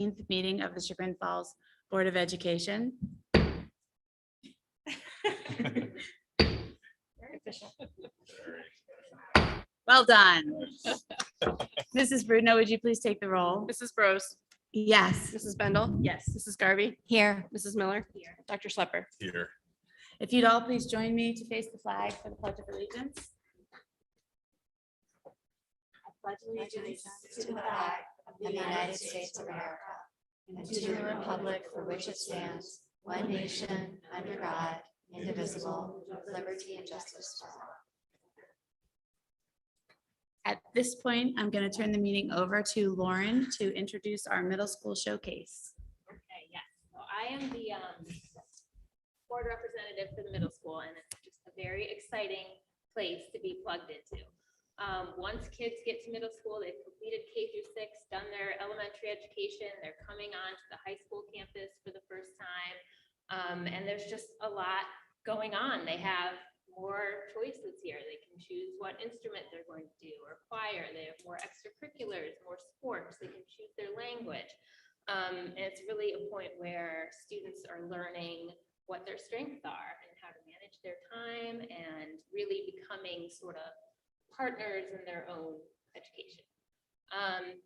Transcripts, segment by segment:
15th meeting of the Chagrin Falls Board of Education. Well done. Mrs. Bruno, would you please take the roll? Mrs. Bros. Yes. Mrs. Bendel. Yes. Mrs. Garvey. Here. Mrs. Miller. Here. Dr. Schlepper. Here. If you'd all please join me to face the flag for the Pledge of Allegiance. I pledge allegiance To the flag of the United States of America and to the republic for which it stands, one nation, under God, indivisible, with liberty and justice for all. At this point, I'm going to turn the meeting over to Lauren to introduce our middle school showcase. Okay, yes. So I am the board representative for the middle school, and it's just a very exciting place to be plugged into. Once kids get to middle school, they've completed K through 6, done their elementary education, they're coming on to the high school campus for the first time. And there's just a lot going on. They have more choices here. They can choose what instrument they're going to do, or choir. They have more extracurriculars, more sports. They can choose their language. And it's really a point where students are learning what their strengths are and how to manage their time and really becoming sort of partners in their own education.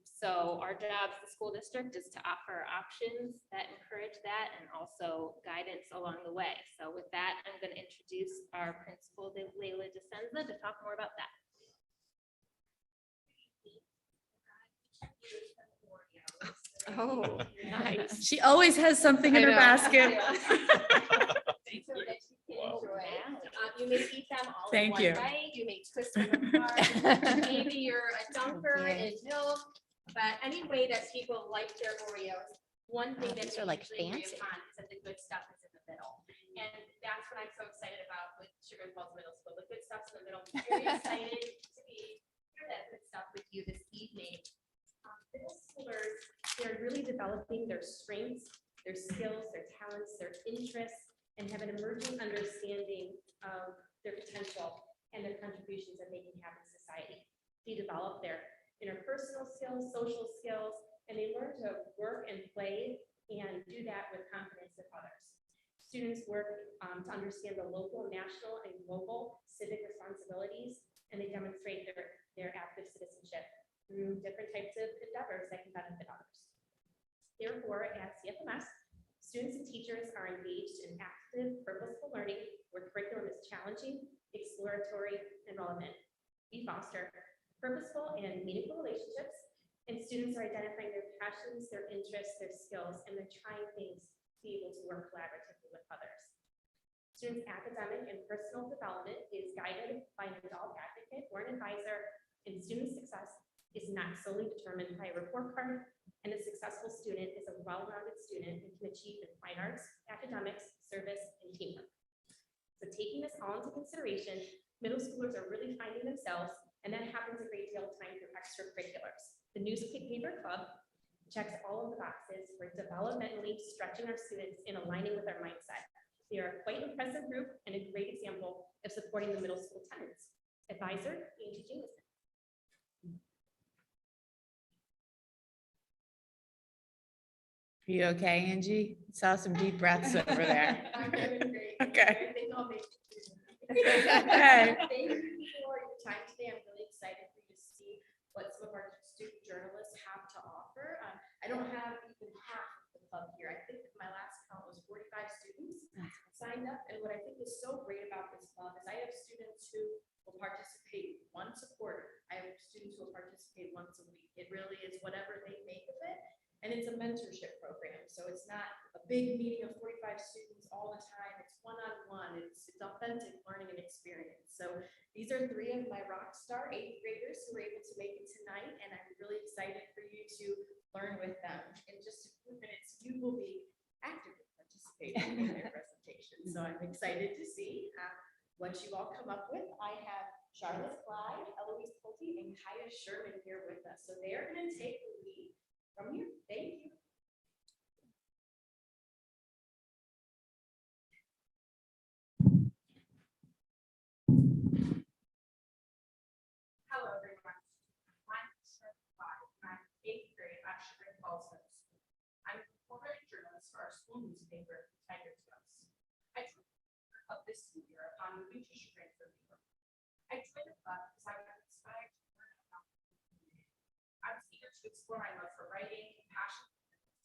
So our job as the school district is to offer options that encourage that and also guidance along the way. So with that, I'm going to introduce our principal, Layla DeSenza, to talk more about that. Oh, nice. She always has something in I her know. basket. So that you can enjoy. You may eat them all in Thank one you. bite. You may twist them apart. Maybe you're a dunker Thank in milk, but any way that people like their Oreos, one thing that these they are, like, usually agree fancy. upon is that the good stuff is in the middle. And that's what I'm so excited about with Chagrin Falls Middle School. The good stuff's in the middle. I'm very excited to be here that good stuff with you this evening. Middle schoolers, they're really developing their strengths, their skills, their talents, their interests, and have an emerging understanding of their potential and their contributions that they can have in society. They develop their interpersonal skills, social skills, and they learn to work and play and do that with confidence with others. Students work to understand the local, national, and global civic responsibilities, and they demonstrate their active citizenship through different types of endeavors that can benefit others. Therefore, at CFMS, students and teachers are engaged in active, purposeful learning where curriculum is challenging, exploratory, and relevant. We foster purposeful and meaningful relationships, and students are identifying their passions, their interests, their skills, and they're trying things to be able to work collaboratively with others. Students' academic and personal development is guided by an adult advocate or an advisor, and student success is not solely determined by a report card, and a successful student is a well-rounded student and can achieve in fine arts, academics, service, and teamwork. So taking this all into consideration, middle schoolers are really finding themselves, and that happens a great deal of time through extracurriculars. The newspaper club checks all of the boxes for developmentally stretching our students and aligning with our mindset. They are a quite impressive group and a great example of supporting the middle school tenants. Advisor, Angie Jameson. Are you okay, Angie? Saw some deep breaths over there. I'm doing great. Okay. I think I'll make it through. Okay. Thank you for your time today. I'm really excited for you to see what some of our student journalists have to offer. I don't have even half of the club here. I think my last count was 45 students signed up. And what I think is so great about this club is I have students who will participate once a quarter. I have students who will participate once a week. It really is whatever they make of it. And it's a mentorship program. So it's not a big meeting of 45 students all the time. It's one-on-one. It's authentic learning and experience. So these are 3 of my rock star 8th graders who were able to make it tonight. And I'm really excited for you to learn with them. In just a few minutes, you will be actively participating in their presentation. So I'm excited to see what you all come up with. I have Charlotte Clyde, Eloise Pulte, and Kaya Sherman here with us. So they're going to take the lead from you. Thank you. Hello, everyone. I'm Charlotte Clyde. I'm 8th grade at Chagrin Falls Middle School. school newspaper, Tiger Tales. I joined the club this year upon moving to Chagrin from New York. I joined the club because I was inspired to learn about the community. I was eager to explore my love for writing and passion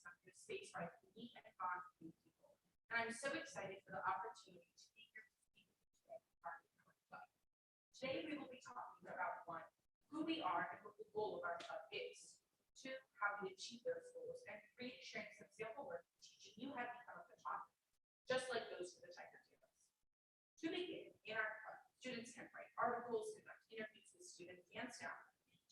for the space where I could meet and bond with new people. And I'm so excited for the opportunity to be here to speak with you today as part of our club. Today we will be talking about one, who we are and what the goal of our club is. Two, how we achieve those goals. And three, sharing some sample work teaching you how to become a photographer, just like those for the Tiger Tales. To begin, in our club, students can write articles, conduct interviews with students and staff,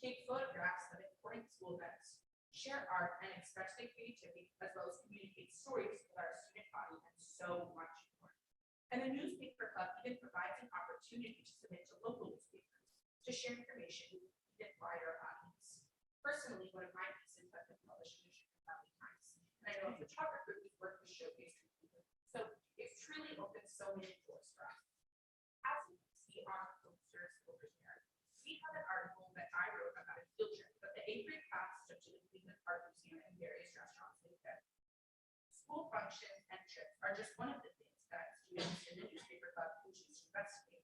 take photographs of important school events, share art, and express their creativity, as well as communicate stories with our student body, and so much more. And the newspaper club even provides an opportunity to submit to local newspapers to share information with an even wider audience. Personally, one of my pieces has been published in the Chagrin Valley Times, and I know a photographer whose work was showcased in the so it's truly opened so many doors for us. As you can see on the posters over here, we have an article that I wrote about a field trip that the 8th grade class took to the Cleveland Art Museum and various restaurants in Denver. School functions and trips are just one of the things that students in the newspaper club can choose to investigate.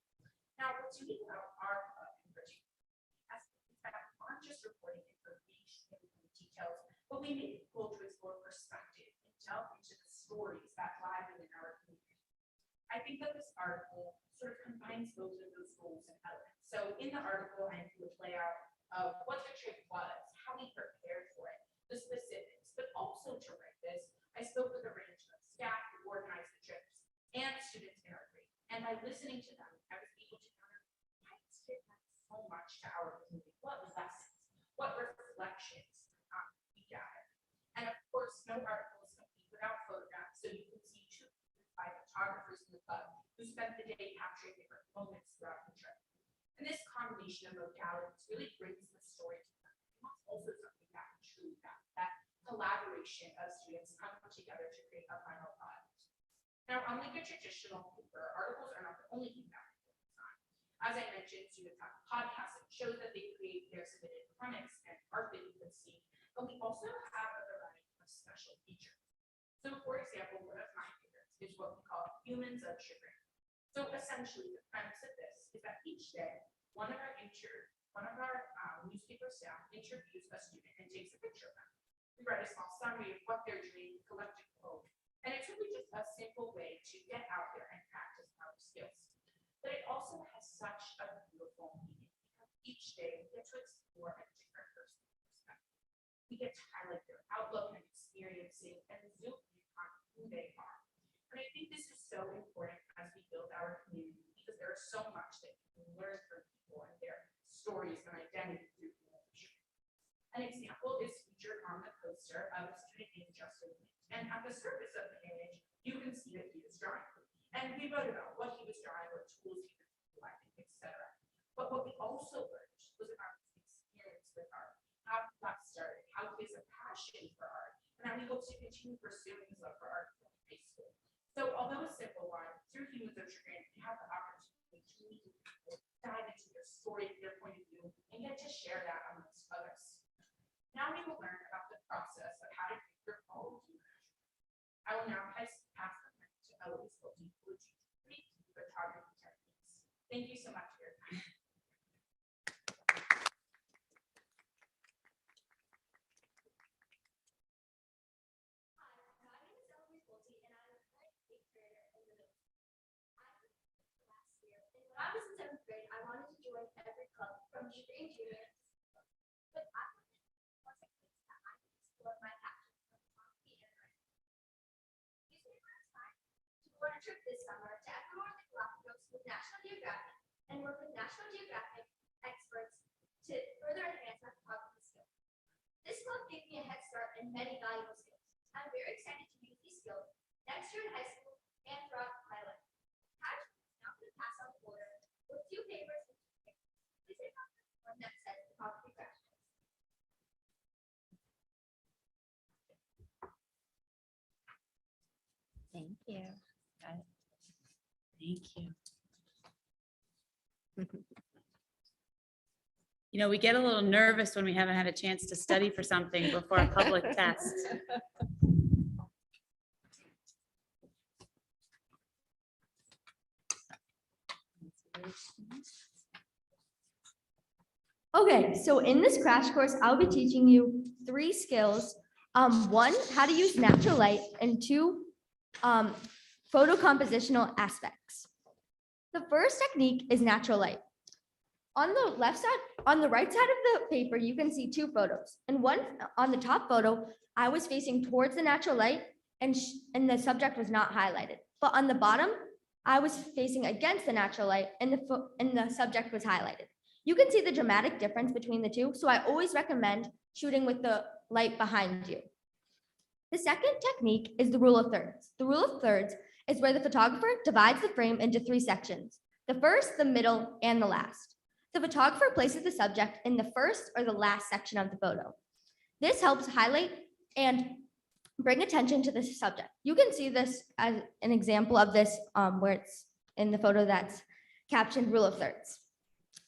Now, what's unique about our club in particular is that we aren't just reporting information and details, but we make it cool to explore perspective and delve into the stories that lie within our community. I think that this article sort of combines both of those goals and elements. So in the article, I include a layout of what the trip was, how we prepared for it, the specifics, but also to write this, I spoke with a range of staff who organized the trips and students in our grade. And by listening to them, I was able to learn why this trip meant so much to our community, what lessons, what reflections we gathered. And of course, no article is complete without photographs, so you can see two by photographers in the club who spent the day capturing different moments throughout the trip. And this combination of modalities really brings the story to them. And that's also something that we truly value, that collaboration of students coming together to create a final product. Now, unlike a traditional paper, articles are not the only thing that we focus on. As I mentioned, students have podcasts and shows that they create their submitted comics and art that you can see, but we also have a variety of special features. So, for example, one of my favorites is what we call Humans of Chagrin. So essentially, the premise of this is that each day, one of our newspaper staff interviews a student and takes a picture of them. We write a small summary of what they're doing, collect a quote, and it's really just a simple way to get out there and practice our skills. But it also has such a beautiful meaning because each day we get to explore a different person's perspective. We get to highlight their outlook and experiencing and zoom in on who they are. And I think this is so important as we build our community because there is so much that you can learn from people and their stories and identity through communication. An example is featured on the poster of a student named Justin. And at the surface of the image, you can see that he was drawing. And we wrote about what he was drawing, what tools he was utilizing, etc. But what we also learned was about his experience with art, how he got started, how he has a passion for art, and how he hopes to continue pursuing his love for art in high school. So although a simple one, through Humans of Chagrin, we have the opportunity to meet people, dive into their story, their point of view, and get to share that amongst others. Now we will learn about the process of how to create your own human. I will now pass the mic to Eloise Wilkie, who will teach photography techniques. Thank you so much for your time. My name is Eloise Wilkie, and I'm a current 8th grader in the middle school. I was last year, and when I was in 7th grade, I wanted to join every club from Chagrin Junior. But I wasn't convinced that I could explore my passion for photography and writing. Newspaper inspired to go on a trip this summer to Ecuador and the Galapagos with National Geographic and work with National Geographic experts to further enhance my photography skills. This club gave me a head start and many valuable skills. I'm very excited to use these skills next year in high school and throughout my life. I'm now going to pass on the order with 2 papers and 2 pictures. Please take off the one that says photography questions. Thank you. Thank you. You know, we get a little nervous when we haven't had a chance to study for something before a public test. Okay, so in this crash course, I'll be teaching you 3 skills. One, how to use natural light, and 2, photo compositional aspects. The first technique is natural light. On the left side, on the right side of the paper, you can see 2 photos. And one on the top photo, I was facing towards the natural light and the subject was not highlighted. But on the bottom, I was facing against the natural light and the subject was highlighted. You can see the dramatic difference between the 2, so I always recommend shooting with the light behind you. The second technique is the rule of thirds. The rule of thirds is where the photographer divides the frame into 3 sections: the first, the middle, and the last. The photographer places the subject in the first or the last section of the photo. This helps highlight and bring attention to the subject. You can see this as an example of this where it's in the photo that's captioned rule of thirds.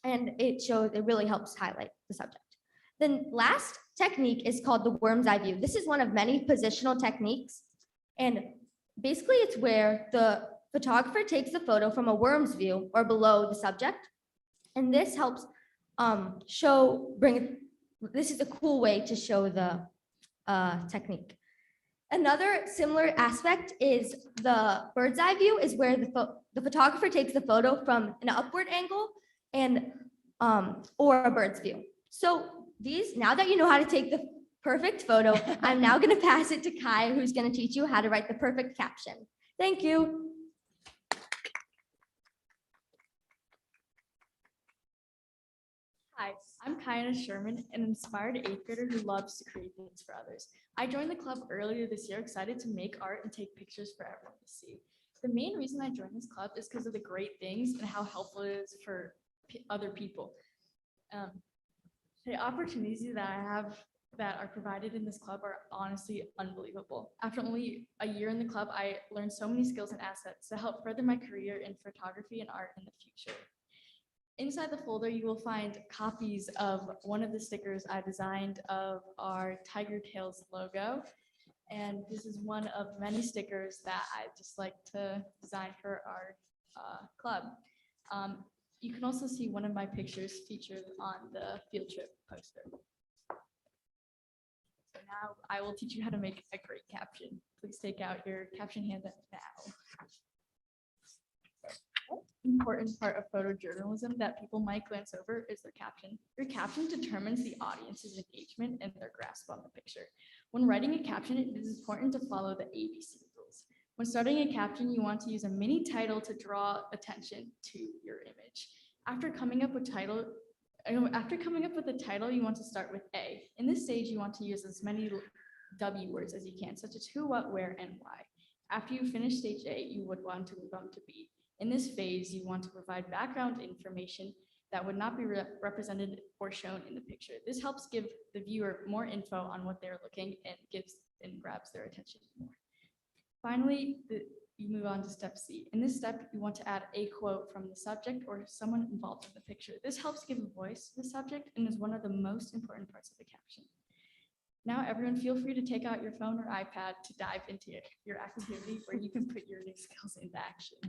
And it really helps highlight the subject. The last technique is called the worm's eye view. This is one of many positional techniques. And basically it's where the photographer takes the photo from a worm's view or below the subject. And this helps this is a cool way to show the technique. Another similar aspect is the bird's eye view, is where the photographer takes the photo from an upward angle and or a bird's view. So now that you know how to take the perfect photo, I'm now going to pass it to Kai, who's going to teach you how to write the perfect caption. Thank you. Hi, I'm Kayana Sherman, an inspired 8th grader who loves to create things for others. I joined the club earlier this year, excited to make art and take pictures for everyone to see. The main reason I joined this club is because of the great things and how helpful it is for other people. The opportunities that I have that are provided in this club are honestly unbelievable. After only a year in the club, I learned so many skills and assets to help further my career in photography and art in the future. Inside the folder, you will find copies of one of the stickers I designed of our Tiger Tails logo. And this is one of many stickers that I just like to design for our club. You can also see one of my pictures featured on the field trip poster. So now I will teach you how to make a great caption. Please take out your caption handout now. Important part of photojournalism that people might glance over is their caption. Your caption determines the audience's engagement and their grasp on the picture. When writing a caption, it is important to follow the ABC rules. When starting a caption, you want to use a mini title to draw attention to your image. After coming up with a title, you want to start with A. In this stage, you want to use as many W words as you can, such as who, what, where, and why. After you finish stage A, you would want to move on to B. In this phase, you want to provide background information that would not be represented or shown in the picture. This helps give the viewer more info on what they're looking and grabs their attention more. Finally, you move on to step C. In this step, you want to add a quote from the subject or someone involved in the picture. This helps give a voice to the subject and is one of the most important parts of the caption. Now, everyone, feel free to take out your phone or iPad to dive into your activity where you can put your new skills into action.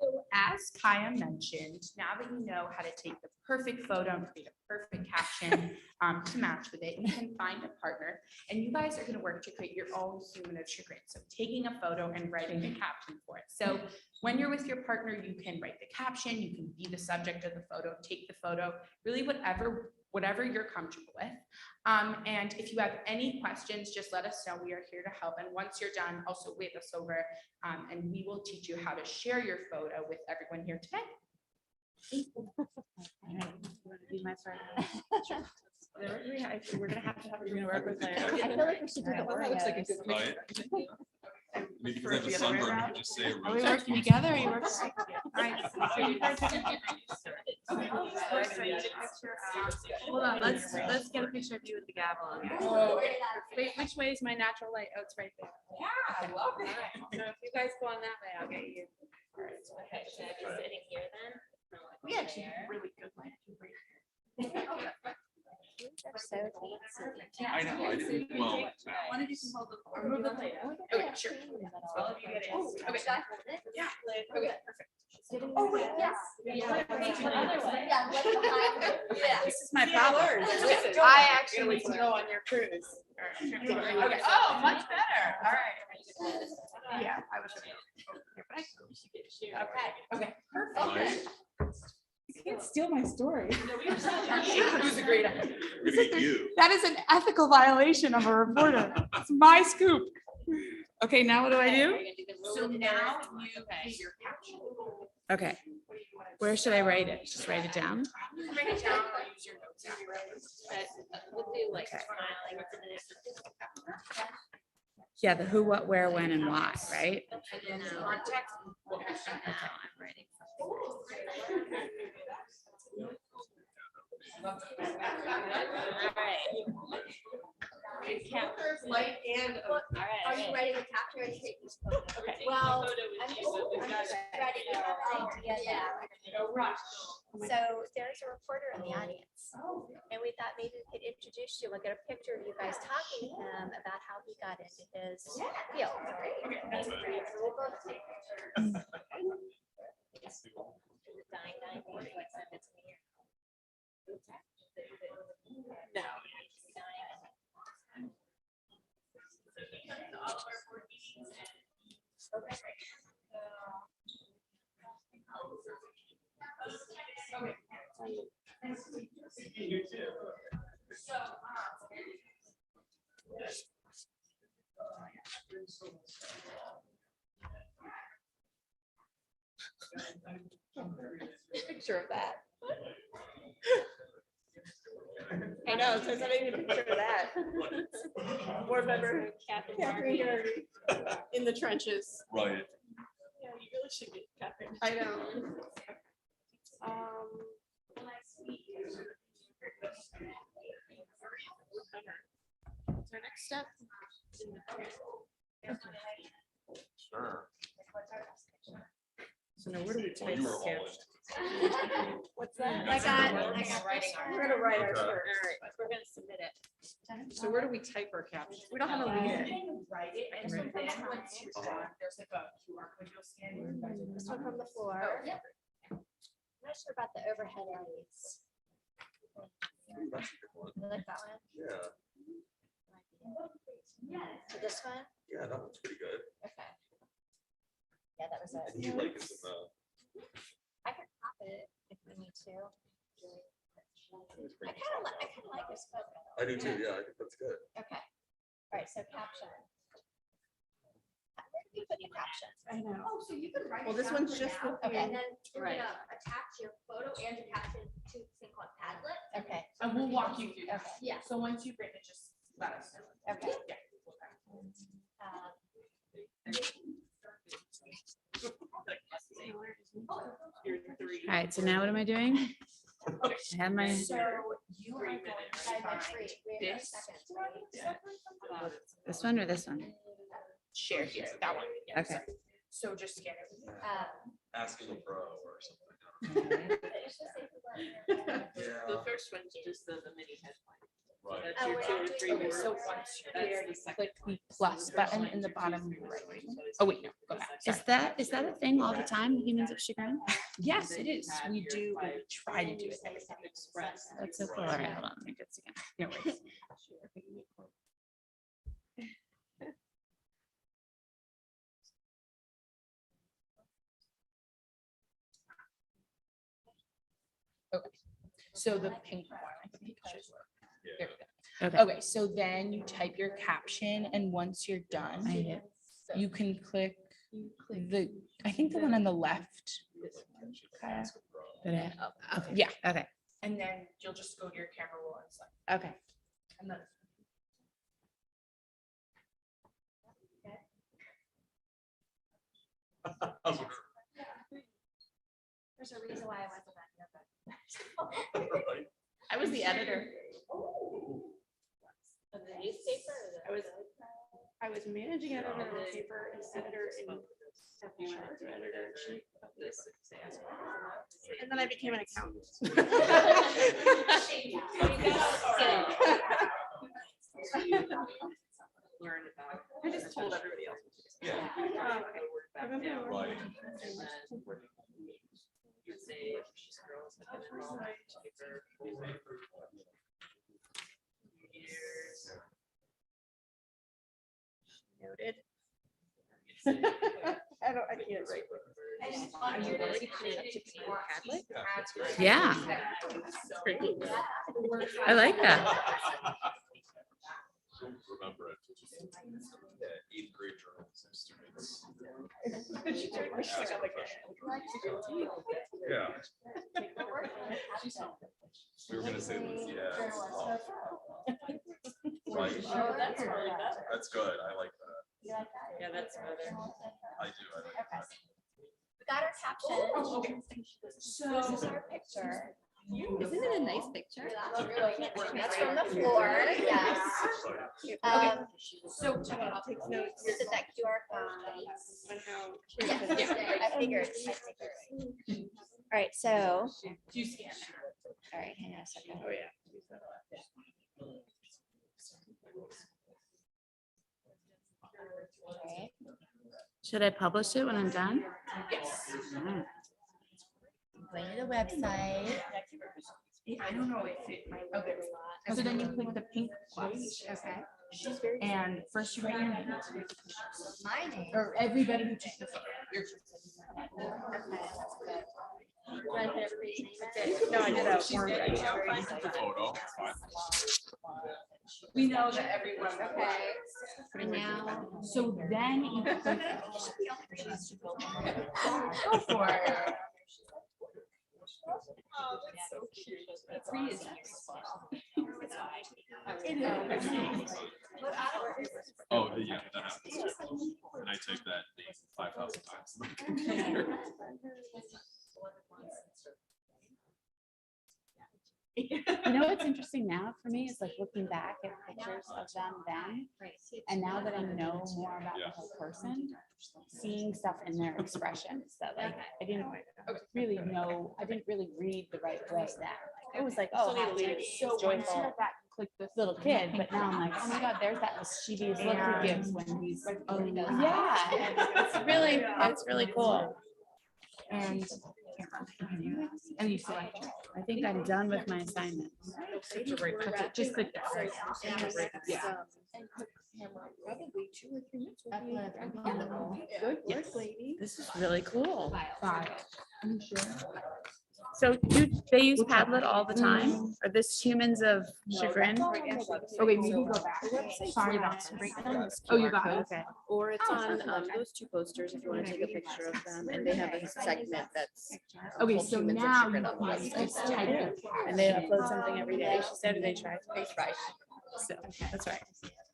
So as Kaya mentioned, now that you know how to take the perfect photo and create a perfect caption to match with it, you can find a partner and you guys are going to work to create your own human of chagrin. So taking a photo and writing a caption for it. So when you're with your partner, you can write the caption, you can be the subject of the photo, take the photo, really whatever you're comfortable with. And if you have any questions, just let us know. We are here to help. And once you're done, also wave us over and we will teach you how to share your photo with everyone here today. We're gonna have to have you work with Larry. I feel like we should do the That looks like a good Oreos. picture. Maybe because I have a sunburn, you just say. Are we working together? Or are you working? All right. Hold on, let's get a picture of you with the gavel. Wait, which way is my natural light? Oh, it's right there. Yeah, I love it. So if you guys go on that way, I'll get you. Okay, should I be sitting here then? We actually have really good light. are so fancy. I know, I didn't, well, One of you can hold the. or move the plate. Okay, sure. All of you get it. Okay. Yeah. Okay, perfect. Oh, wait, yes. This is my problem. I actually need to go on your cruise. Okay. Oh, much better. All right. Yeah, I was. Okay. Perfect. You can't steal my story. It was a great idea. we're gonna get you. That is an ethical violation of a reporter. It's my scoop. Okay, now what do I do? So now you get your caption. Okay, where should I write it? Just write it down? You can write it down or use your notes app. We'll do like Okay. smiling. Yeah, the who, what, where, when, and why, right? And then context. I'm writing. Light and. Are you ready to capture and take these photos? Okay. Well, I'm just ready to have an idea. Yeah. So there's a reporter in the audience. And we thought maybe we could introduce you, look at a picture of you guys talking to him about how he got into his field. We'll both take pictures. No. Picture of that. I know, so I need a picture of that. Board member Catherine Garrity in the trenches. Right. Yeah, you really should get Catherine. I know. What's our next step? Sure. So now where do we Well, you were all in. What's that? I got We're gonna write our Okay. first. We're gonna submit it. So where do we type our captions? We don't have a lead it. Write it and then once you're done, there's like a QR code you'll scan. This one from the floor. I'm not sure about the overhead lights. Ooh, that's a good one. You like that one? Yeah, So this one? yeah, that one's pretty good. Okay. Yeah, that was And it. he like is in the. I can pop it if we need to. I kind of like this photo. I do too, yeah, I think that's good. Okay. All right, so caption. Where do you put your caption? I know. Oh, so you can write. Well, this one's just. Okay, and then Right. attach your photo and your caption to this thing called Padlet. Okay. And we'll walk you through that. Okay. Yeah. So once you've written it, just let us know. Okay. Yeah. Um, All right, so now what am I doing? I have my, So you are going to find This. this one or this one? Share here, that one. yeah, Okay. sorry. So just scan it. Asking a pro or something. Yeah. The first one's just the mini headline. Right. That's your 2 or 3 Okay, words. so once you're That's there, the you second click one. the plus button in the bottom right. Oh, wait, no, go back. Is Sorry. that a thing all the time, humans of chagrin? Yes, it is. We do, we try to do it every time. Express. That's so cool. All right, hold on, let me get this again. No worries. Okay, so the pink one. I think it should work. There we go. Okay, Okay, so then you type your caption and once you're I done, hit. you can click the, I think the one on the left. Kaya. Did I? Okay. Yeah. Okay, And then you'll just go to your camera roll and select. okay. And then. There's a reason why I wasn't on here, but. Right. I was the editor. Of the newspaper or the? I was managing editor of the paper and editor in. Editor in chief of this. And then I became an accountant. Learn about. I just told everybody else. Yeah. Oh, okay. I remember. Right. Noted. I can't write. Are you already putting up to be Padlet? Yeah. I like that. Remember it. Yeah, 8th grade journals and students. Yeah. We were gonna say this, yeah. Right. That's good. I like that. Yeah, that's better. I do. I like that. We got our caption. This is our picture. Isn't it a nice picture? That's from the floor, yes. So I'll take notes This is that QR code. on how. Yes, I figured. All right, so, Do you scan? all right, hang on a second. Oh, yeah. All right. Should I publish it when I'm done? Yes. Mm. Going to the website. I don't know if it might. Okay. So then you click the pink plus. Okay. And first you write your name. My name. Or everybody who took the photo. No, I did that form. The photo. Fine. We know that everyone. Okay. And now. So then you click. Go for it. Oh, that's so cute. That's Three is Oh, yeah, that happens too. And I take that name 5,000 times. on my computer. You know what's interesting now for me is like looking back at pictures of them then, and now that I know more about the whole person, seeing stuff in their expressions that like I didn't really know, I didn't really read the right way then. It was like, oh, happy, joyful, little kid, but now I'm like, oh my God, there's that mischievous look he gives when he's, yeah, it's really cool. And you select. I think I'm done with my assignment. Just click that. Yeah. Probably 2 or 3 minutes. Good work, lady. This is really cool. Five. I'm sure. So they use Padlet all the time? Are this humans of chagrin? Okay, maybe go back. Sorry about that. Oh, you got it. Okay. Or it's on those 2 posters if you want to take a picture of them, and they have a segment that's. Okay, called so Humans of now Chagrin you on the can website. just type it. And they upload something every day, she said, or they try? They try. So, that's right.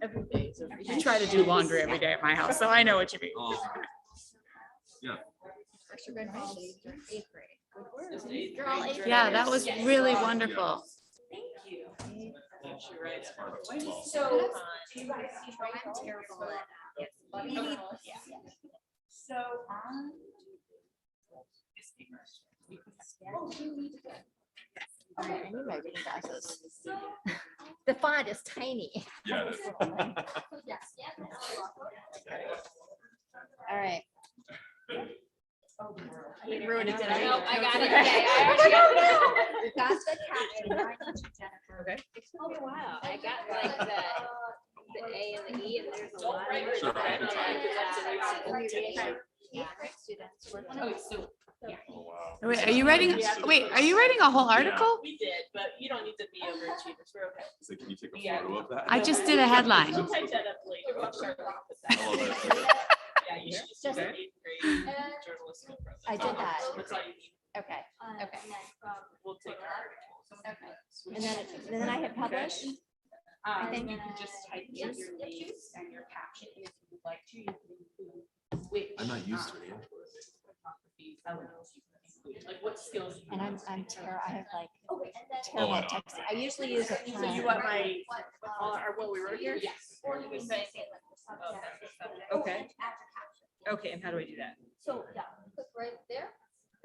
Every day is every I day. try to do laundry every day at my house, so I know what you mean. Yeah. First grade, 8th grade. Good work. You're all 8th Yeah, that graders. was really wonderful. So, do you guys see I'm terrible at. So on. Okay, I need my reading glasses. The font is tiny. Yeah. All right. I didn't ruin it, did I? No, I got it. Okay, I already got it. We got the caption. Okay. Oh, wow. I got like the A and the E, and there's a lot. Sure. Students. Okay, so. Oh, wow. Wait, are you writing a whole article? We did, but you don't need to be overachievers. We're okay. So can you take a photo of that? I just did a headline. We'll type that up later. We'll start off with that. I love that. Yeah, you should just 8th grade journalistic. I did that. That's all you need. Okay, okay. We'll take our articles. And then I hit publish. I think- think you can just type in your names and your caption if you would like to. You can include which. I'm not used to it. Elements you can include, like what skills. you And can I'm terrible. I have like Oh, terrible I know. texting. I usually use it. So you want my, or what we wrote here? Yes. Okay. Okay, and how do I do that? So, yeah, click right there.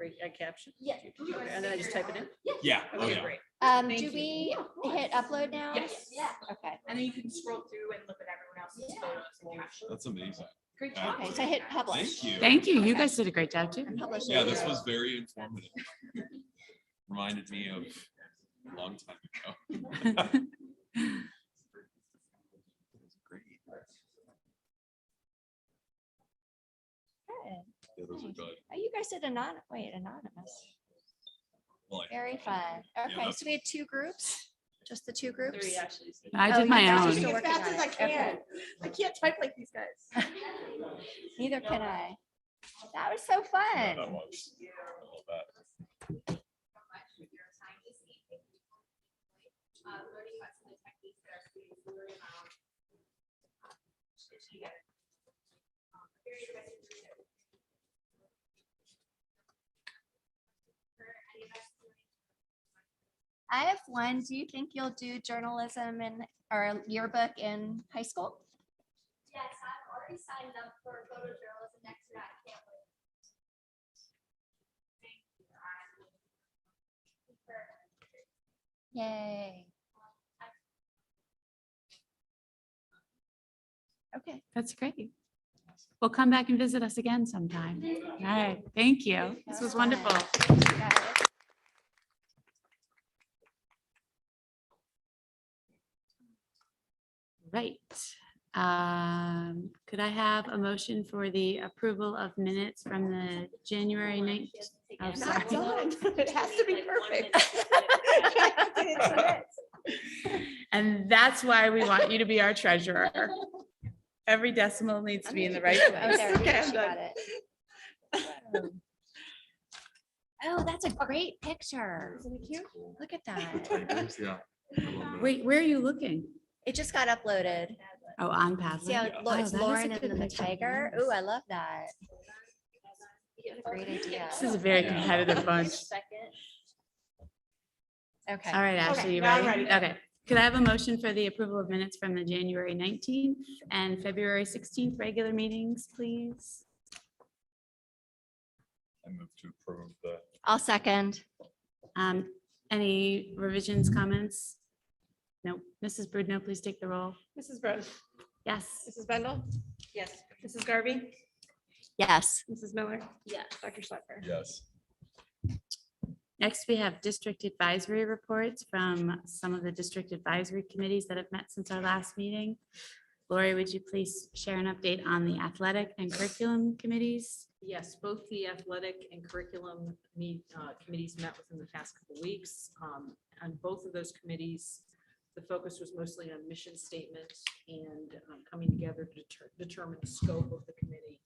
Great, caption? Yeah. Okay, and then I just type it in? Yeah, oh Okay, yeah. great. Do we hit upload now? Yes. Yeah. Okay. And then you can scroll through and look at everyone else's photos and captions. That's amazing. Great job. Okay, so hit publish. Thank you. Thank you. You guys did a great job too. And publish Yeah, it. this was very informative. Reminded me of a long time ago. Great. Good. Yeah, those are good. Oh, you guys did anonymous. Well, Very fun. Okay, that's- so we had 2 groups, just the 2 groups. Three actually. I Oh, did you my guys are own. still As working fast on as I it. can. Okay. I can't type like these guys. Neither can I. That was so yeah, fun. that was. I love that. Learning about some of the techniques that our students learn about. Very interesting group. I have one. Do you think you'll do journalism in or yearbook in high school? Yes, I've already signed up for photojournalism next year. I can't wait. Yay. Okay. That's great. We'll come back and visit us again sometime. All right. Thank you. This was wonderful. Thank you, guys. Right. Could I have a motion for the approval of minutes from the January 9th? Oh, sorry. It has to be perfect. And that's why we want you to be our treasurer. Every decimal needs to be in the right Oh, place. there, Okay, I'm she done. got it. Oh, that's a great picture. Isn't it cute? Look at that. Yeah. I love that. Wait, where are you looking? It just got uploaded. Oh, on Padlet. See how it's Oh, that is a Lauren good and then the picture. tiger? Ooh, I love that. Great idea. This is a very competitive bunch. Okay. All right, Ashley, you now I'm ready? ready. Okay. Could I have a motion for the approval of minutes from the January 19th and February 16th regular meetings, please? I move to approve the. I'll second. Any revisions, comments? No. Mrs. Brudno, please take the roll. Mrs. Brown, Yes. Mrs. Bendel? Yes. Mrs. Garvey? Yes. Mrs. Miller? Yes. Dr. Schlepper? Yes. Next, we have district advisory reports from some of the district advisory committees that have met since our last meeting. Lori, would you please share an update on the athletic and curriculum committees? Yes, both the athletic and curriculum committees met within the past couple of weeks. On both of those committees, the focus was mostly on mission statement and coming together to determine the scope of the committee.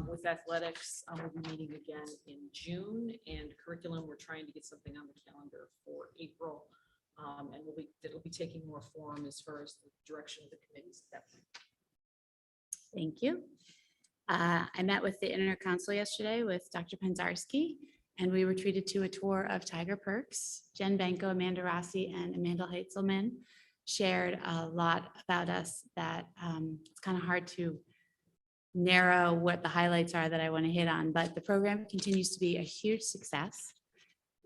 With athletics, we'll be meeting again in June, and curriculum, we're trying to get something on the calendar for April. And it'll be taking more form as far as the direction of the committees at that point. Thank you. I met with the inner council yesterday with Dr. Penzarski, and we were treated to a tour of Tiger Perks. Jen Banco, Amanda Rossi, and Amanda Heitzelman shared a lot about us that it's kind of hard to narrow what the highlights are that I want to hit on, but the program continues to be a huge success.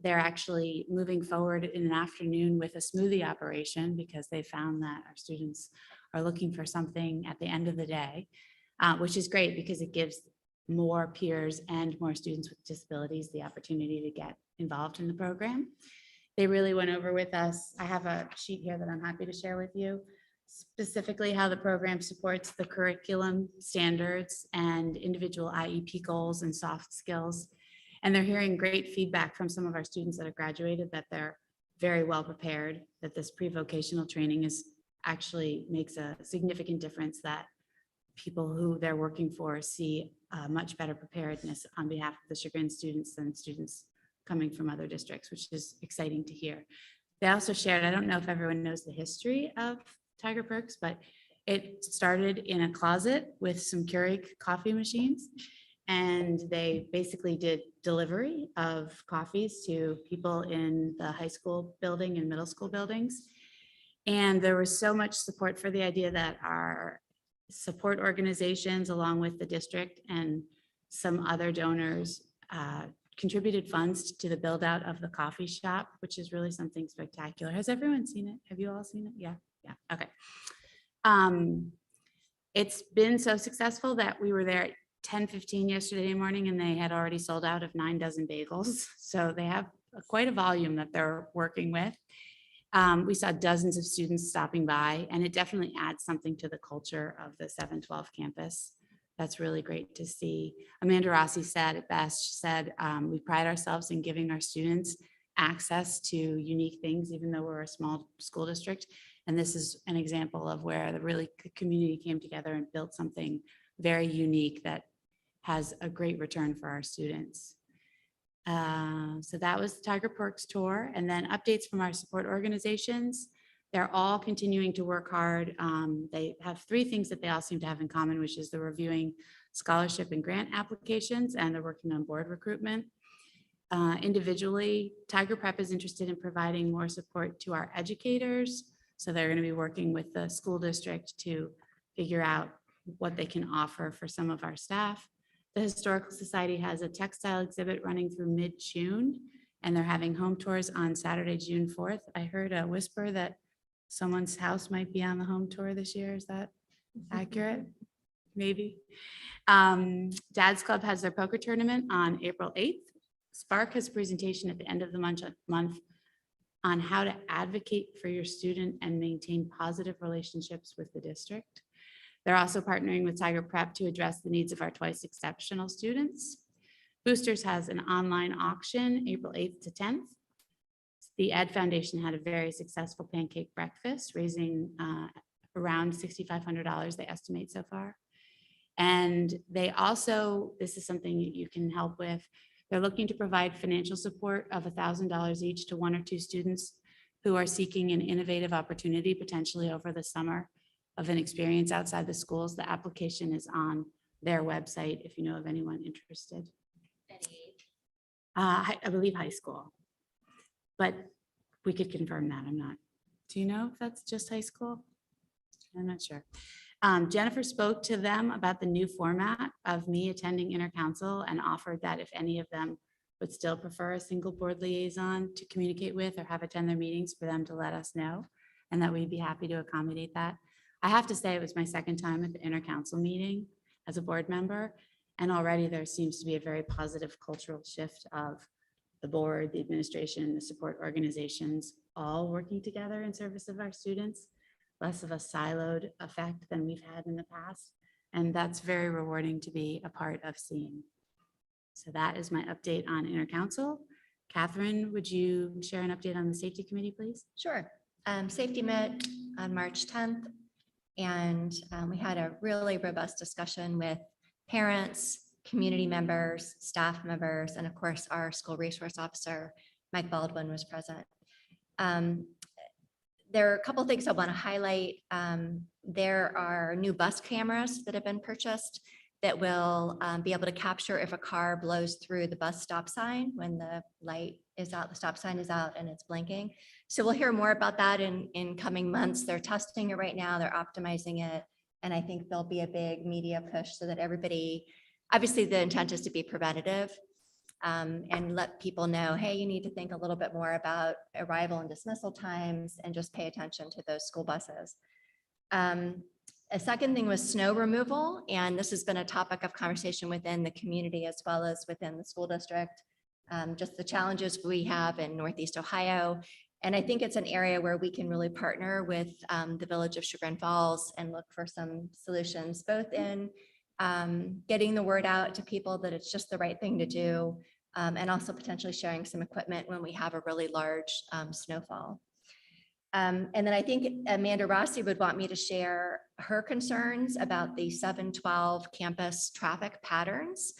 They're actually moving forward in an afternoon with a smoothie operation because they found that our students are looking for something at the end of the day, which is great because it gives more peers and more students with disabilities the opportunity to get involved in the program. They really went over with us. I have a sheet here that I'm happy to share with you, specifically how the program supports the curriculum standards and individual IEP goals and soft skills. And they're hearing great feedback from some of our students that have graduated that they're very well prepared, that this pre-vocational training is actually makes a significant difference, that people who they're working for see much better preparedness on behalf of the Chagrin students than students coming from other districts, which is exciting to hear. They also shared, I don't know if everyone knows the history of Tiger Perks, but it started in a closet with some Keurig coffee machines. And they basically did delivery of coffees to people in the high school building and middle school buildings. And there was so much support for the idea that our support organizations, along with the district and some other donors, contributed funds to the build out of the coffee shop, which is really something spectacular. Has everyone seen it? Have you all seen it? Yeah, yeah, okay. It's been so successful that we were there at 10:15 yesterday morning and they had already sold out of 9 dozen bagels. So they have quite a volume that they're working with. We saw dozens of students stopping by, and it definitely adds something to the culture of the 712 campus. That's really great to see. Amanda Rossi said it best. She said, we pride ourselves in giving our students access to unique things, even though we're a small school district. And this is an example of where the really community came together and built something very unique that has a great return for our students. So that was the Tiger Perks tour, and then updates from our support organizations. They're all continuing to work hard. They have 3 things that they all seem to have in common, which is they're reviewing scholarship and grant applications, and they're working on board recruitment. Individually, Tiger Prep is interested in providing more support to our educators. So they're going to be working with the school district to figure out what they can offer for some of our staff. The Historical Society has a textile exhibit running through mid-June, and they're having home tours on Saturday, June 4th. I heard a whisper that someone's house might be on the home tour this year. Is that accurate? Maybe. Dad's Club has their poker tournament on April 8th. Spark has a presentation at the end of the month on how to advocate for your student and maintain positive relationships with the district. They're also partnering with Tiger Prep to address the needs of our twice exceptional students. Boosters has an online auction April 8th to 10th. The Ed Foundation had a very successful pancake breakfast, raising around $6,500 they estimate so far. And they also, this is something you can help with, they're looking to provide financial support of $1,000 each to 1 or 2 students who are seeking an innovative opportunity potentially over the summer of an experience outside the schools. The application is on their website if you know of anyone interested. I believe high school, but we could confirm that. I'm not. Do you know if that's just high school? I'm not sure. Jennifer spoke to them about the new format of me attending intercouncil and offered that if any of them would still prefer a single board liaison to communicate with or have attend their meetings, for them to let us know, and that we'd be happy to accommodate that. I have to say it was my second time at the intercouncil meeting as a board member, and already there seems to be a very positive cultural shift of the board, the administration, the support organizations, all working together in service of our students, less of a siloed effect than we've had in the past. And that's very rewarding to be a part of seeing. So that is my update on intercouncil. Catherine, would you share an update on the safety committee, please? Sure. Safety met on March 10th, and we had a really robust discussion with parents, community members, staff members, and of course, our school resource officer, Mike Baldwin, was present. There are a couple of things I want to highlight. There are new bus cameras that have been purchased that will be able to capture if a car blows through the bus stop sign when the light is out, the stop sign is out and it's blinking. So we'll hear more about that in coming months. They're testing it right now. They're optimizing it. And I think there'll be a big media push so that everybody, obviously the intent is to be preventative, and let people know, hey, you need to think a little bit more about arrival and dismissal times and just pay attention to those school buses. A second thing was snow removal, and this has been a topic of conversation within the community as well as within the school district. Just the challenges we have in Northeast Ohio. And I think it's an area where we can really partner with the village of Chagrin Falls and look for some solutions, both in getting the word out to people that it's just the right thing to do, and also potentially sharing some equipment when we have a really large snowfall. And then I think Amanda Rossi would want me to share her concerns about the 712 campus traffic patterns.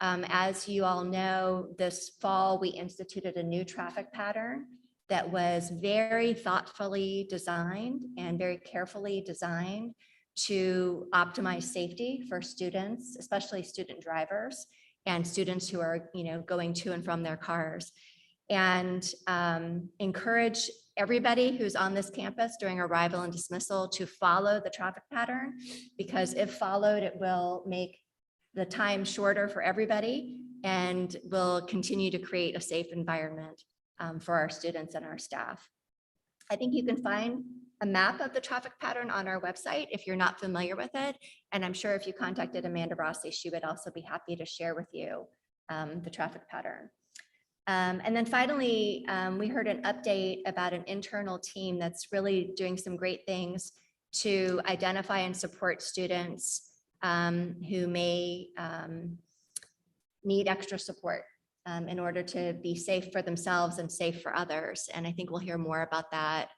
As you all know, this fall, we instituted a new traffic pattern that was very thoughtfully designed and very carefully designed to optimize safety for students, especially student drivers and students who are, going to and from their cars, and encourage everybody who's on this campus during arrival and dismissal to follow the traffic pattern, because if followed, it will make the time shorter for everybody and will continue to create a safe environment for our students and our staff. I think you can find a map of the traffic pattern on our website if you're not familiar with it. And I'm sure if you contacted Amanda Rossi, she would also be happy to share with you the traffic pattern. And then finally, we heard an update about an internal team that's really doing some great things to identify and support students who may need extra support in order to be safe for themselves and safe for others. And I think we'll hear more about that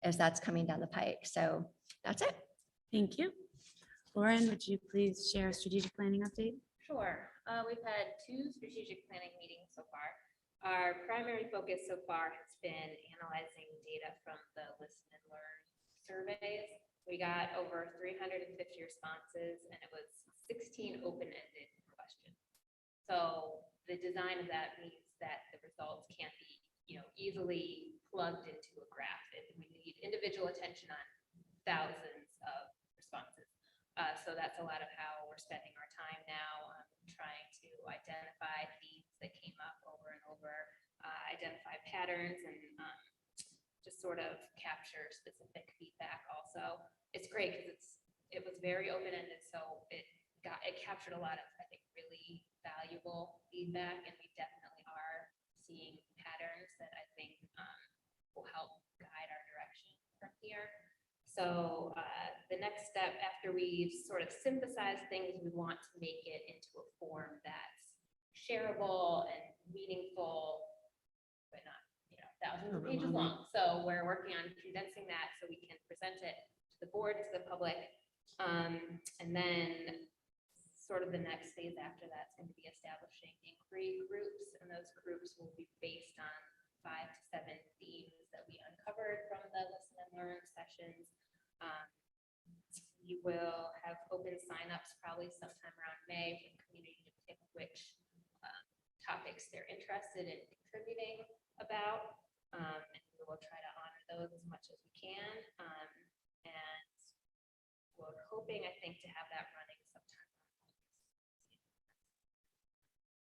as that's coming down the pike. So that's it. Thank you. Lauren, would you please share a strategic planning update? Sure. We've had 2 strategic planning meetings so far. Our primary focus so far has been analyzing data from the listen and learn surveys. We got over 350 responses and it was 16 open-ended questions. So the design of that means that the results can't be, easily plugged into a graph. We need individual attention on thousands of responses. So that's a lot of how we're spending our time now, trying to identify themes that came up over and over, identify patterns, and just sort of capture specific feedback also. It's great because it was very open-ended, so it captured a lot of, I think, really valuable feedback, and we definitely are seeing patterns that I think will help guide our direction from here. So the next step after we've sort of synthesized things, we want to make it into a form that's shareable and meaningful, but not, thousands of pages long. So we're working on condensing that so we can present it to the board, to the public. And then sort of the next phase after that is going to be establishing inquiry groups, and those groups will be based on 5 to 7 themes that we uncovered from the listen and learn sessions. You will have open signups probably sometime around May for the community to pick which topics they're interested in contributing about. And we will try to honor those as much as we can. And we're hoping, I think, to have that running sometime.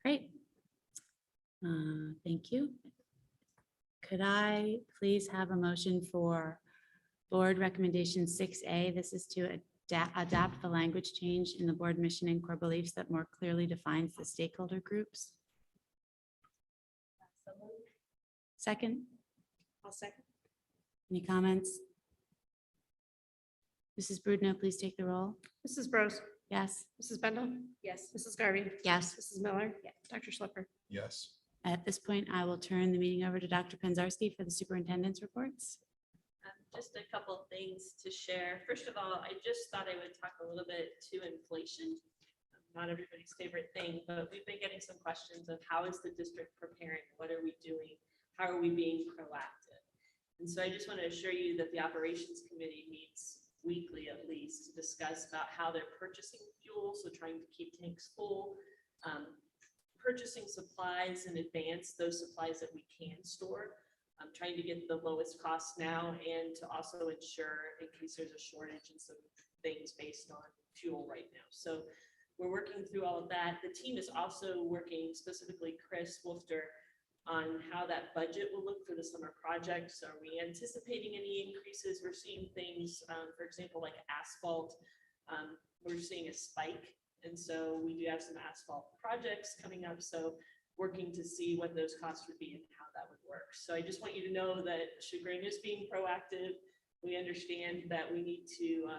Great. Thank you. Could I please have a motion for Board Recommendation 6A? This is to adopt the language change in the board mission and core beliefs that more clearly defines the stakeholder groups. Second? I'll second. Any comments? Mrs. Brudno, please take the roll. Mrs. Bros, Yes. Mrs. Bendel, Yes. Mrs. Garvey, Yes. Mrs. Miller, Dr. Schlepper. Yes. At this point, I will turn the meeting over to Dr. Penzarski for the superintendent's reports. Just a couple of things to share. First of all, I just thought I would talk a little bit to inflation. Not everybody's favorite thing, but we've been getting some questions of how is the district preparing? What are we doing? How are we being proactive? And so I just want to assure you that the operations committee meets weekly at least to discuss about how they're purchasing fuel, so trying to keep tanks full, purchasing supplies in advance, those supplies that we can store. I'm trying to get the lowest cost now and to also ensure in case there's a shortage in some things based on fuel right now. So we're working through all of that. The team is also working, specifically Chris Wolfter, on how that budget will look for the summer projects. Are we anticipating any increases? We're seeing things, for example, like asphalt. We're seeing a spike. And so we do have some asphalt projects coming up. So working to see what those costs would be and how that would work. So I just want you to know that Chagrin is being proactive. We understand that we need to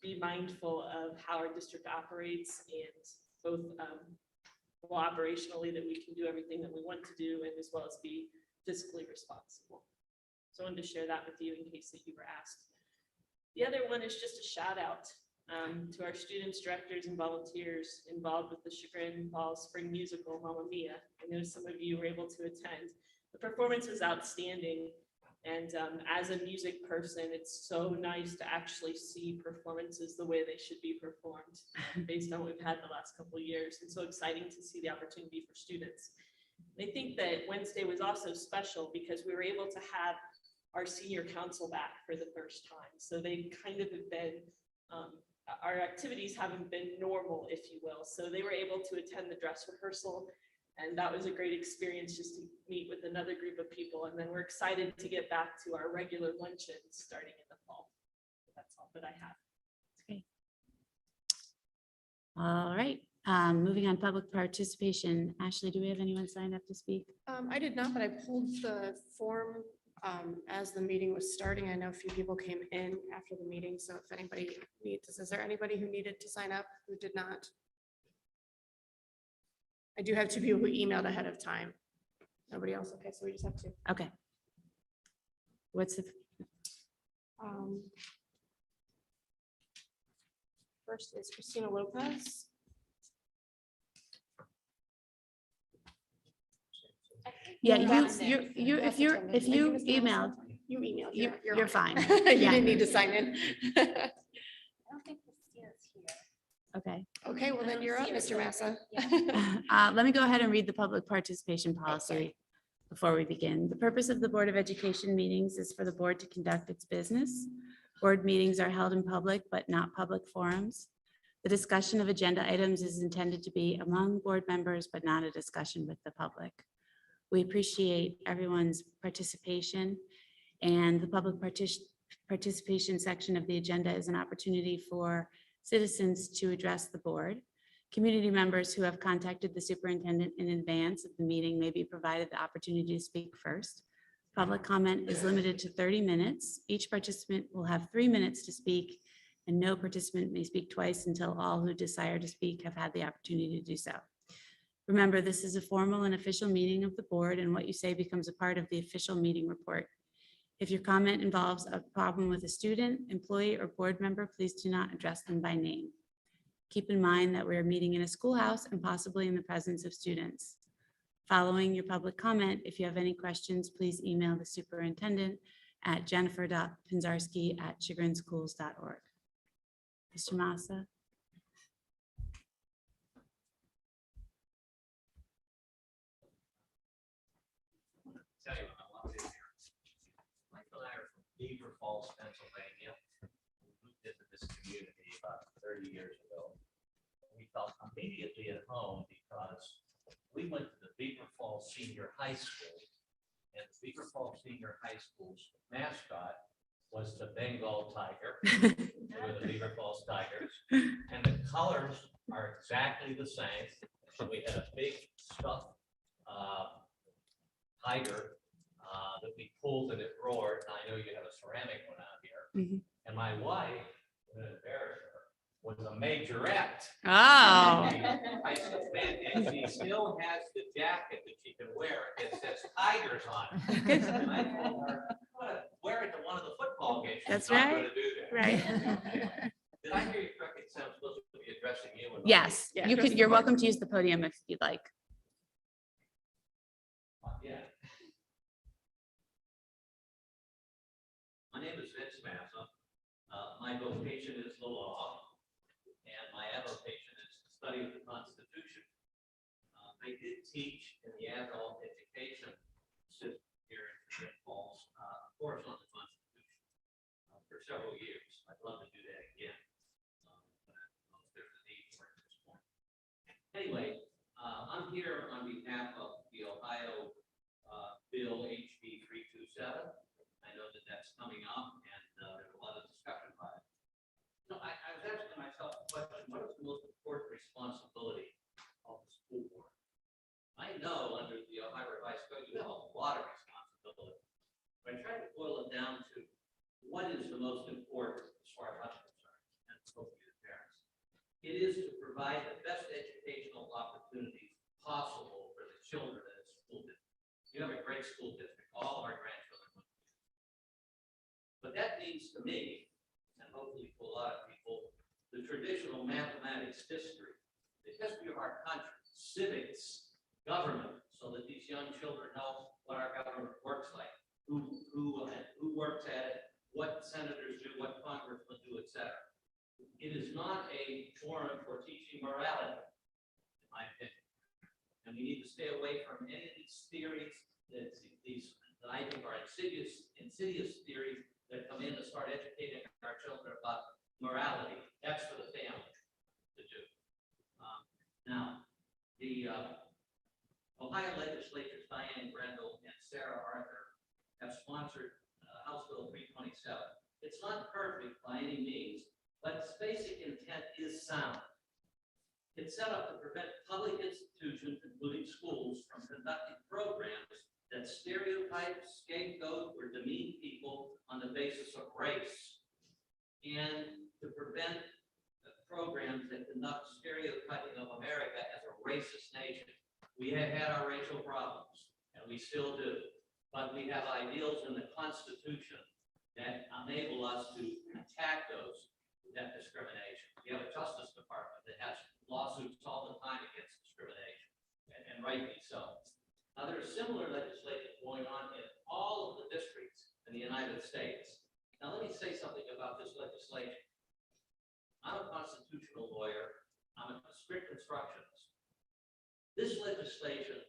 be mindful of how our district operates, and both well, operationally that we can do everything that we want to do, and as well as be fiscally responsible. So I wanted to share that with you in case that you were asked. The other one is just a shout out to our students, directors, and volunteers involved with the Chagrin Fall Spring Musical, Mamma Mia. I know some of you were able to attend. The performance was outstanding. And as a music person, it's so nice to actually see performances the way they should be performed based on what we've had the last couple of years. And so exciting to see the opportunity for students. And I think that Wednesday was also special because we were able to have our senior council back for the first time. So they kind of have been, our activities haven't been normal, if you will. So they were able to attend the dress rehearsal. And that was a great experience just to meet with another group of people. And then we're excited to get back to our regular luncheons starting in the fall. That's all that I have. Okay. All right, moving on, public participation. Ashley, do we have anyone signed up to speak? I did not, but I pulled the form as the meeting was starting. I know a few people came in after the meeting, so if anybody needs, is there anybody who needed to sign up who did not? I do have 2 people who emailed ahead of time. Nobody else? Okay, so we just have 2. Okay. What's the, First is Christina Lopez. yeah, That's- you, if that's you're, attended. if Thank you Mr. Wilson. emailed, You emailed. you're on it. fine. You Yeah. didn't need to sign in. I don't think Christina's here. Okay. Okay, well then you're up, Mr. Massa. Let me go ahead and read the public participation policy before we begin. The purpose of the Board of Education meetings is for the board to conduct its business. Board meetings are held in public, but not public forums. The discussion of agenda items is intended to be among board members, but not a discussion with the public. We appreciate everyone's participation, and the public participation section of the agenda is an opportunity for citizens to address the board. Community members who have contacted the superintendent in advance of the meeting may be provided the opportunity to speak first. Public comment is limited to 30 minutes. Each participant will have 3 minutes to speak, and no participant may speak twice until all who desire to speak have had the opportunity to do so. Remember, this is a formal and official meeting of the board, and what you say becomes a part of the official meeting report. If your comment involves a problem with a student, employee, or board member, please do not address them by name. Keep in mind that we are meeting in a schoolhouse and possibly in the presence of students. Following your public comment, if you have any questions, please email the superintendent at jennifer.pinzarski@chagrinschools.org. Mr. Massa. Tell you what I want to do here. Michael and I are from Beaver Falls, Pennsylvania. We moved into this community about 30 years ago. We felt immediately at home because we went to the Beaver Falls Senior High School, and the Beaver Falls Senior High School's mascot was the Bengal tiger. They were the Beaver Falls Tigers, and the colors are exactly the same. So we had a big stuffed tiger that we pulled and it roared. And I know you have a ceramic one out here. And my wife, I'm gonna embarrass her, was a majorette. Oh. I said, man, and she still has the jacket that she can wear. It says Tigers on it. And I told her, I'm gonna wear it to one of the football games. She's That's not right. gonna do that. Right. Did I hear you correctly? It sounds supposed to be addressing you. and not Yes, Yeah, you address could, the you're board. welcome to use the podium if you'd like. Yeah. My name is Vince Massa. My vocation is the law, and my avocation is the study of the Constitution. I did teach in the adult education system here in Great Falls, of course, on the Constitution for several years. I'd love to do that again. But I don't know if there's a need for it at this point. Anyway, I'm here on behalf of the Ohio Bill HB 327. I know that that's coming up, and there's a lot of discussion about it. So I was asking myself the question, what is the most important responsibility of the school board? I know under the Ohio Revised Code, you have a lot of responsibility. But I try to boil it down to what is the most important as far as I'm concerned, and hopefully the parents. It is to provide the best educational opportunities possible for the children in the school district. You have a great school district. All of our grandchildren went to school. But that means to me, and hopefully to a lot of people, the traditional mathematics history, the history of our country, civics, government, so that these young children know what our government works like, who works at it, what senators do, what congressmen do, etc. It is not a forum for teaching morality, in my opinion. And we need to stay away from any of these theories that I think are insidious theories that come in to start educating our children about morality. That's for the family to do. Now, Ohio legislators Diane Grendel and Sarah Arthur have sponsored House Bill 327. It's not perfect by any means, but its basic intent is sound. It's set up to prevent public institutions, including schools, from conducting programs that stereotype, scapegoat, or demean people on the basis of race, and to prevent programs that conduct stereotyping of America as a racist nation. We have had our racial problems, and we still do, but we have ideals in the Constitution that enable us to attack that discrimination. We have a Justice Department that has lawsuits all the time against discrimination, and rightly so. Now, there is similar legislation going on in all of the districts in the United States. Now, let me say something about this legislation. I'm a constitutional lawyer. I'm a strict constructionist. This legislation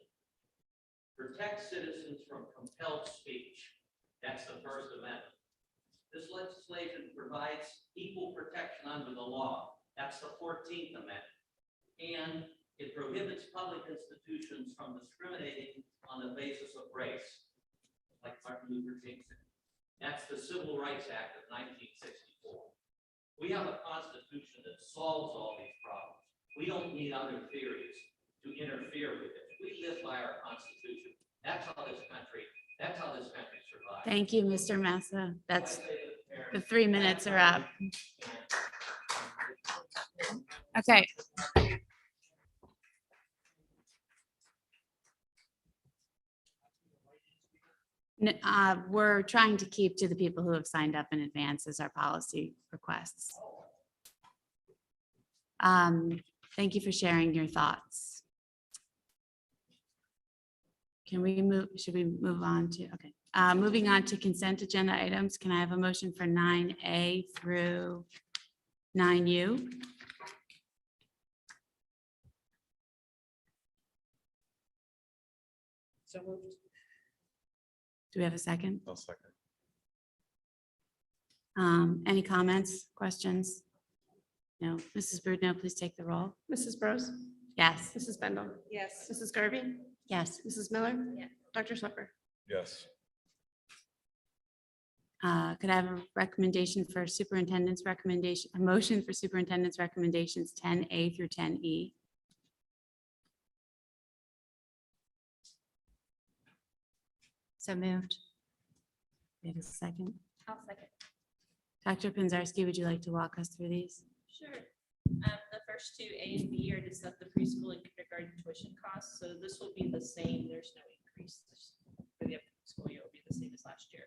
protects citizens from compelled speech. That's the First Amendment. This legislation provides equal protection under the law. That's the 14th Amendment. And it prohibits public institutions from discriminating on the basis of race, like Martin Luther King said. That's the Civil Rights Act of 1964. We have a Constitution that solves all these problems. We don't need other theories to interfere with it. We live by our Constitution. That's how this country survives. Thank you, Mr. Massa. That's, the 3 minutes are up. Okay. We're trying to keep to the people who have signed up in advance as our policy requests. Thank you for sharing your thoughts. Can we move, should we move on to, okay. Moving on to consent agenda items. Can I have a motion for 9A through 9U? So moved. Do we have a second? I'll second. Any comments, questions? No. Mrs. Brudno, please take the roll. Mrs. Bros, Yes. Mrs. Bendel, Yes. Mrs. Garvey, Yes. Mrs. Miller. Yeah. Dr. Schlepper. Yes. Could I have a recommendation for superintendent's recommendation, a motion for superintendent's recommendations 10A through 10E? So moved. We have a second. I'll second. Dr. Penzarski, would you like to walk us through these? Sure. The first two, A and B, are to set the preschool and kindergarten tuition costs. So this will be the same. There's no increase. For the upcoming school year, it will be the same as last year.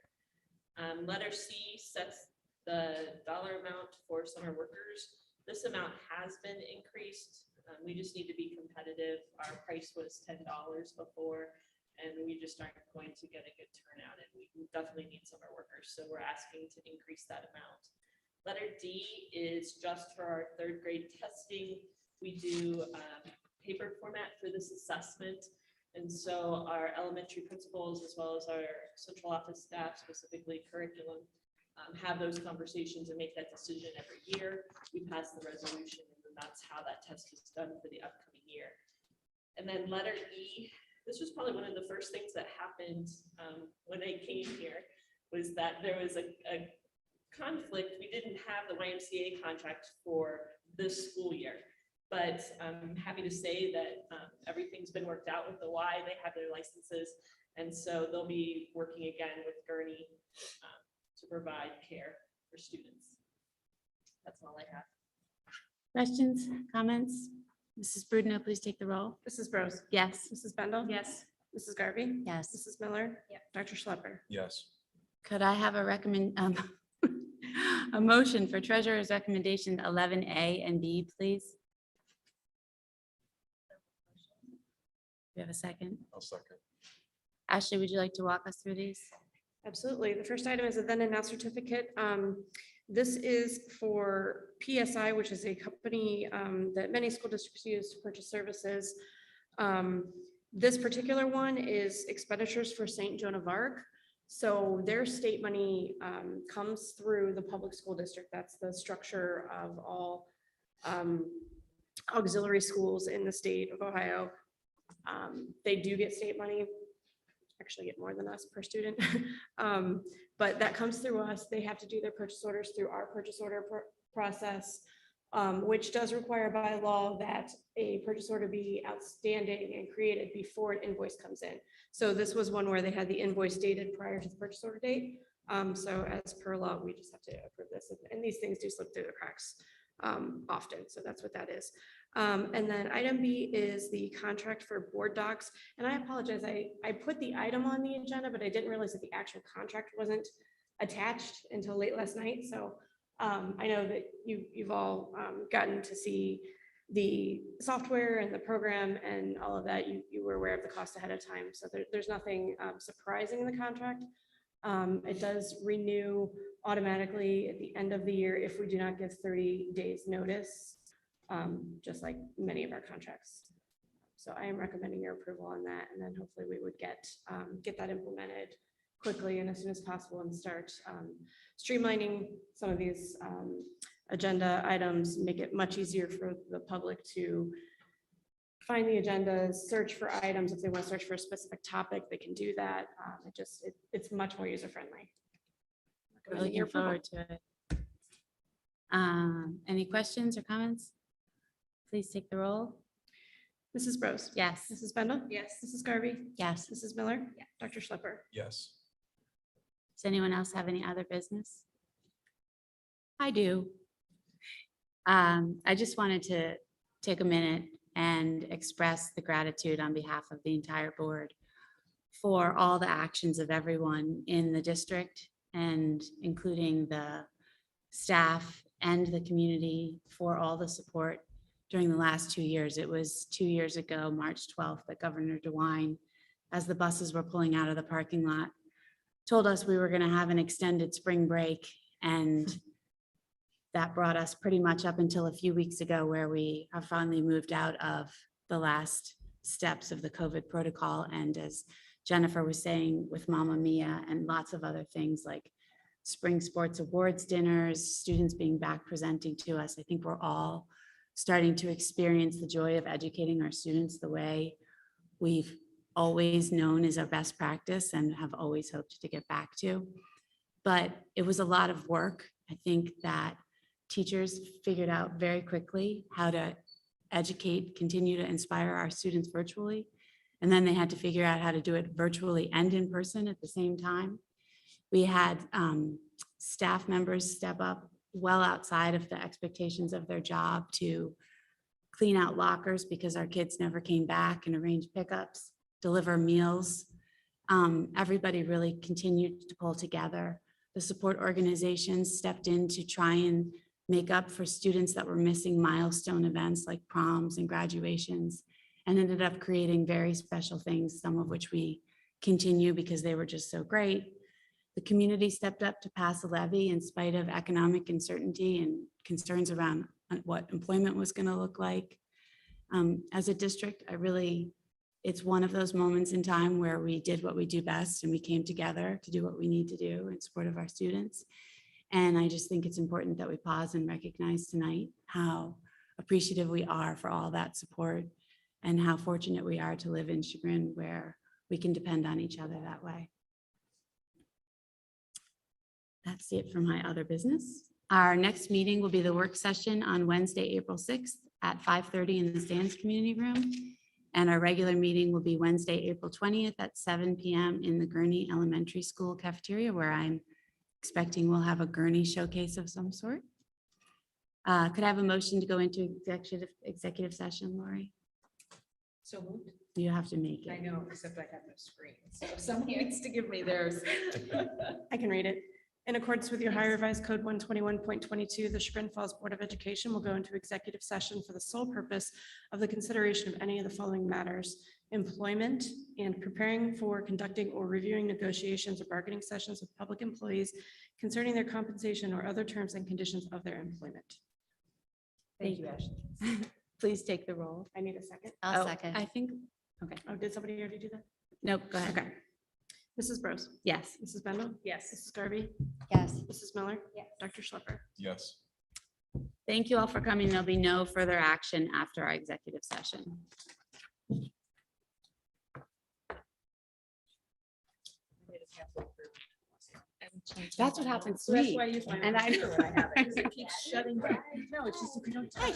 Letter C sets the dollar amount for summer workers. This amount has been increased. We just need to be competitive. Our price was $10 before, and we just aren't going to get a good turnout, and we definitely need summer workers. So we're asking to increase that amount. Letter D is just for our third grade testing. We do paper format for this assessment. And so our elementary principals, as well as our central office staff, specifically curriculum, have those conversations and make that decision every year. We pass the resolution, and then that's how that test is done for the upcoming year. And then letter E, this was probably one of the first things that happened when I came here, was that there was a conflict. We didn't have the YMCA contract for this school year. But I'm happy to say that everything's been worked out with the Y. They have their licenses. And so they'll be working again with Gurney to provide care for students. That's all I have. Questions, comments? Mrs. Brudno, please take the roll. Mrs. Bros, Yes. Mrs. Bendel. Yes. Mrs. Garvey, Yes. Mrs. Miller. Yeah. Dr. Schlepper. Yes. Could I have a a motion for treasurer's recommendation 11A and B, please? We have a second. I'll second. Ashley, would you like to walk us through these? Absolutely. The first item is a then and now certificate. This is for PSI, which is a company that many school districts use to purchase services. This particular one is expenditures for St. Joan of Arc. So their state money comes through the public school district. That's the structure of all auxiliary schools in the state of Ohio. They do get state money, actually get more than us per student. But that comes through us. They have to do their purchase orders through our purchase order process, which does require by law that a purchase order be outstanding and created before an invoice comes in. So this was one where they had the invoice dated prior to the purchase order date. So as per law, we just have to approve this. And these things do slip through the cracks often. So that's what that is. And then item B is the contract for board docs. And I apologize, I put the item on the agenda, but I didn't realize that the actual contract wasn't attached until late last night. So I know that you've all gotten to see the software and the program and all of that. You were aware of the cost ahead of time. So there's nothing surprising in the contract. It does renew automatically at the end of the year if we do not give 30 days notice, just like many of our contracts. So I am recommending your approval on that, and then hopefully we would get that implemented quickly and as soon as possible and start streamlining some of these agenda items, make it much easier for the public to find the agendas, search for items. If they want to search for a specific topic, they can do that. It's much more user friendly. Looking forward to it. Any questions or comments? Please take the roll. Mrs. Bros. Yes. Mrs. Bendel. Yes. Mrs. Garvey. Yes. Mrs. Miller. Dr. Schlepper. Yes. Does anyone else have any other business? I do. I just wanted to take a minute and express the gratitude on behalf of the entire board for all the actions of everyone in the district and including the staff and the community for all the support during the last 2 years. It was 2 years ago, March 12th, that Governor DeWine, as the buses were pulling out of the parking lot, told us we were going to have an extended spring break. And that brought us pretty much up until a few weeks ago, where we have finally moved out of the last steps of the COVID protocol. And as Jennifer was saying, with Mamma Mia and lots of other things like spring sports awards dinners, students being back presenting to us, I think we're all starting to experience the joy of educating our students the way we've always known is our best practice and have always hoped to get back to. But it was a lot of work. I think that teachers figured out very quickly how to educate, continue to inspire our students virtually. And then they had to figure out how to do it virtually and in person at the same time. We had staff members step up well outside of the expectations of their job to clean out lockers because our kids never came back, and arrange pickups, deliver meals. Everybody really continued to pull together. The support organizations stepped in to try and make up for students that were missing milestone events like proms and graduations, and ended up creating very special things, some of which we continue because they were just so great. The community stepped up to pass a levy in spite of economic uncertainty and concerns around what employment was going to look like. As a district, it's one of those moments in time where we did what we do best, and we came together to do what we need to do in support of our students. And I just think it's important that we pause and recognize tonight how appreciative we are for all that support and how fortunate we are to live in Chagrin, where we can depend on each other that way. That's it for my other business. Our next meeting will be the work session on Wednesday, April 6th at 5:30 in the Sands Community Room. And our regular meeting will be Wednesday, April 20th at 7 p.m. in the Gurney Elementary School cafeteria, where I'm expecting we'll have a Gurney showcase of some sort. Could I have a motion to go into executive session, Lori? So moved. You have to make I it. know, except I have no screen. So someone needs to give me theirs. I can read it. In accordance with your Ohio Revised Code 121.22, the Chagrin Falls Board of Education will go into executive session for the sole purpose of the consideration of any of the following matters: employment and preparing for conducting or reviewing negotiations or bargaining sessions with public employees concerning their compensation or other terms and conditions of their employment. Thank you, Ashley. Please take the roll. I need a second. I'll Oh, second. I think, okay. Oh, did somebody already do that? Nope, go ahead. Okay. Mrs. Bros. Yes. Mrs. Bendel. Yes. Mrs. Garvey. Yes. Mrs. Miller. Dr. Schlepper. Yes. Thank you all for coming. There'll be no further action after our executive session. That's what happens to So that's me. why I use my And I computer when I have it, 'cause it keeps shutting down. No, it's just if you don't touch